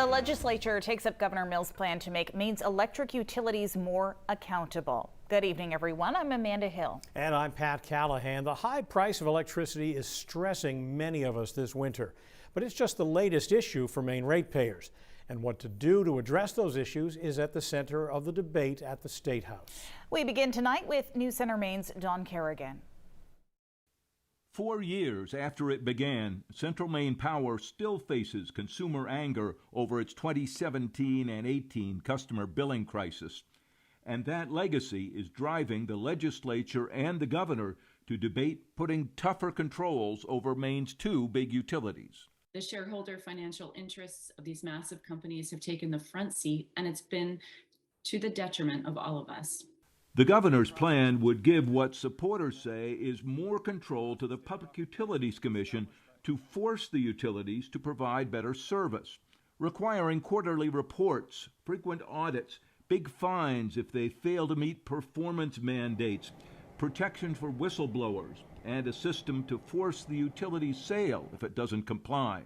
The legislature takes up Governor Mills' plan to make Maine's electric utilities more accountable. Good evening, everyone. I'm Amanda Hill. And I'm Pat Callahan. The high price of electricity is stressing many of us this winter, but it's just the latest issue for Maine ratepayers. And what to do to address those issues is at the center of the debate at the State House. We begin tonight with News Center Maine's Don Kerrigan. 4 years after it began, Central Maine Power still faces consumer anger over its 2017 and 18 customer billing crisis. And that legacy is driving the legislature and the governor to debate putting tougher controls over Maine's two big utilities. The shareholder financial interests of these massive companies have taken the front seat, and it's been to the detriment of all of us. The governor's plan would give what supporters say is more control to the Public Utilities Commission to force the utilities to provide better service, requiring quarterly reports, frequent audits, big fines if they fail to meet performance mandates, protection for whistleblowers, and a system to force the utility's sale if it doesn't comply.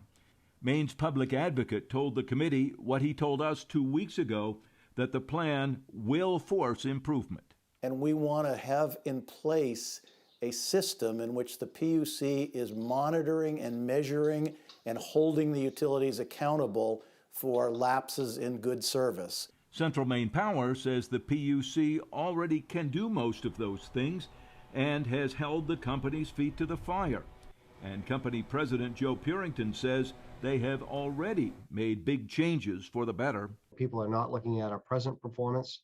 Maine's public advocate told the committee what he told us 2 weeks ago, that the plan will force improvement. And we want to have in place a system in which the PUC is monitoring and measuring and holding the utilities accountable for lapses in good service. Central Maine Power says the PUC already can do most of those things and has held the company's feet to the fire. And company president Joe Purington says they have already made big changes for the better. People are not looking at our present performance.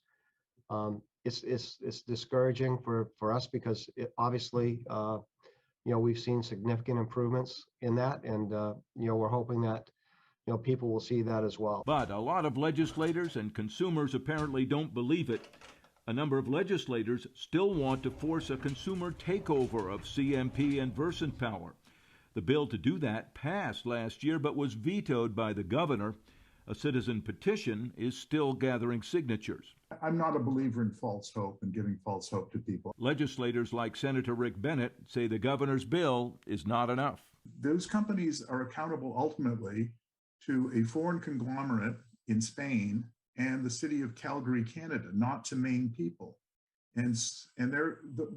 It's discouraging for us because obviously, we've seen significant improvements in that, and we're hoping that people will see that as well. But a lot of legislators and consumers apparently don't believe it. A number of legislators still want to force a consumer takeover of CMP and Versant Power. The bill to do that passed last year but was vetoed by the governor. A citizen petition is still gathering signatures. I'm not a believer in false hope and giving false hope to people. Legislators like Senator Rick Bennett say the governor's bill is not enough. Those companies are accountable ultimately to a foreign conglomerate in Spain and the city of Calgary, Canada, not to Maine people. And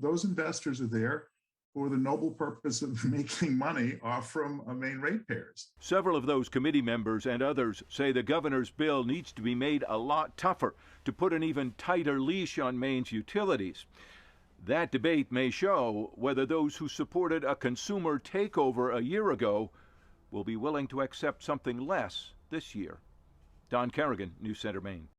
those investors are there for the noble purpose of making money off from Maine ratepayers. Several of those committee members and others say the governor's bill needs to be made a lot tougher to put an even tighter leash on Maine's utilities. That debate may show whether those who supported a consumer takeover a year ago will be willing to accept something less this year. Don Kerrigan, News Center, Maine.